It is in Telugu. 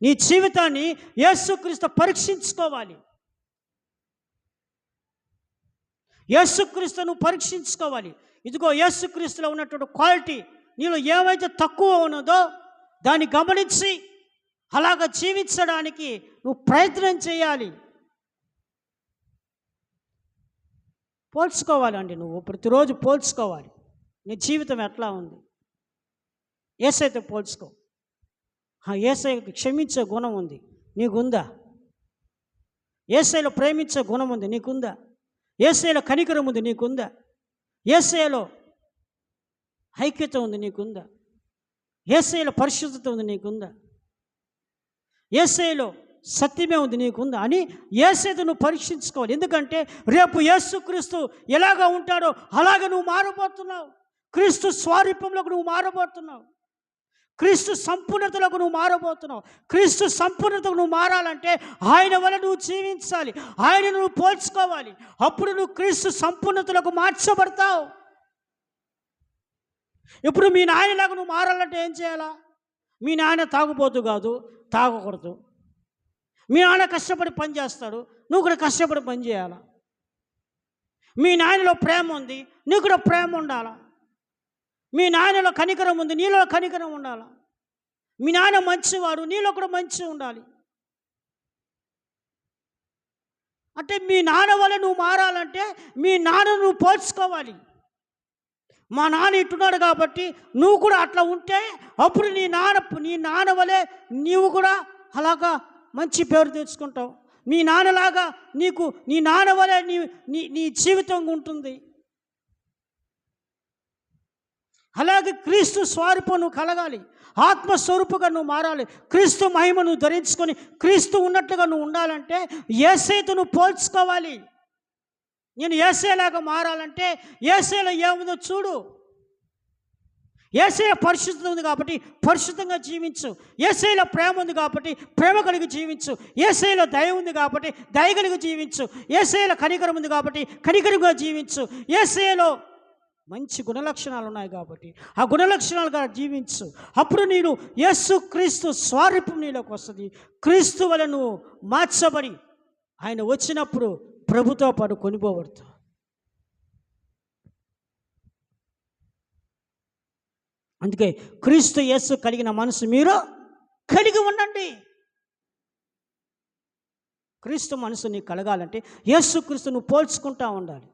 నీ జీవితాన్ని యేసుక్రీస్తు పరీక్షించుకోవాలి. యేసుక్రీస్తును పరీక్షించుకోవాలి. ఇదిగో యేసుక్రీస్తులో ఉన్నటువంటి క్వాలిటీ నీలో ఏమైతే తక్కువ ఉన్నదో దాన్ని గమనించి అలాగ జీవించడానికి నువ్వు ప్రయత్నం చేయాలి. పోల్చుకోవాలండి. నువ్వు ప్రతిరోజు పోల్చుకోవాలి. నీ జీవితం ఎట్లా ఉంది? యేసయ్యతో పోల్చుకో. యేసయ్యకి క్షమించే గుణం ఉంది, నీకుందా? యేసయ్యలో ప్రేమించే గుణం ఉంది, నీకుందా? యేసయ్యలో కనికరం ఉంది, నీకుందా? యేసయ్యలో ఐక్యత ఉంది, నీకుందా? యేసయ్యలో పరిశుద్ధత ఉంది, నీకుందా? యేసయ్యలో సత్యమే ఉంది, నీకుందా అని యేసయ్యను నువ్వు పరీక్షించుకోవాలి. ఎందుకంటే రేపు యేసుక్రీస్తు ఎలాగా ఉంటాడో అలాగే నువ్వు మారబోతున్నావు. క్రీస్తు స్వరూపంలోకి నువ్వు మారబోతున్నావు. క్రీస్తు సంపూర్ణతలకు నువ్వు మారబోతున్నావు. క్రీస్తు సంపూర్ణతకు నువ్వు మారాలంటే ఆయన వల్ల నువ్వు జీవించాలి, ఆయన నువ్వు పోల్చుకోవాలి. అప్పుడు నువ్వు క్రీస్తు సంపూర్ణతలకు మార్చబడతావు. ఇప్పుడు మీ నాయనలాగా నువ్వు మారాలంటే ఏం చేయాలా? మీ నాయన తాగుబోతు కాదు, తాగకూడదు. మీ నాన్న కష్టపడి పని చేస్తాడు, నువ్వు కూడా కష్టపడి పని చేయాలా. మీ నాయనలో ప్రేమ ఉంది, నీకు కూడా ప్రేమ ఉండాలా. మీ నాయనలో కనికరం ఉంది, నీలో కనికరం ఉండాలి. మీ నాన్న మంచివాడు, నీలో కూడా మంచి ఉండాలి. అంటే మీ నాన్న వల్ల నువ్వు మారాలంటే మీ నాన్న నువ్వు పోల్చుకోవాలి. మా నాన్న ఇట్టున్నాడు కాబట్టి నువ్వు కూడా అట్లా ఉంటే అప్పుడు నీ నాన్న వలె నీవు కూడా అలాగా మంచి పేరు తెచ్చుకుంటావు. మీ నాన్నలాగా నీ నాన్న వలె నీ జీవితం ఉంటుంది. అలాగే క్రీస్తు స్వరూపం నువ్వు కలగాలి, ఆత్మస్వరూపుగా నువ్వు మారాలి. క్రీస్తు మహిమ నువ్వు ధరించుకొని క్రీస్తు ఉన్నట్లుగా నువ్వు ఉండాలంటే యేసయ్యతో నువ్వు పోల్చుకోవాలి. నేను యేసయ్యలాగా మారాలంటే యేసయ్యలో ఏముందో చూడు. యేసయ్య పరిశుద్ధత ఉంది కాబట్టి పరిశుద్ధంగా జీవించు. యేసయ్యలో ప్రేమ ఉంది కాబట్టి ప్రేమ కలిగి జీవించు. యేసయ్యలో దయ ఉంది కాబట్టి దయ కలిగి జీవించు. యేసయ్యలో కనికరం ఉంది కాబట్టి కనికరంగా జీవించు. యేసయ్యలో మంచి గుణలక్షణాలు ఉన్నాయి కాబట్టి ఆ గుణలక్షణాలుగా జీవించు. అప్పుడు నేను యేసుక్రీస్తు స్వరూపం నీలోకి వస్తుంది. క్రీస్తు వల్ల నువ్వు మార్చబడి ఆయన వచ్చినప్పుడు ప్రభుతో పాటు కొనిపోబడతావు. అందుకే క్రీస్తు యేసు కలిగిన మనసు మీరు కలిగి ఉండండి. క్రీస్తు మనసు నీకు కలగాలంటే యేసుక్రీస్తు నువ్వు పోల్చుకుంటూ ఉండాలి.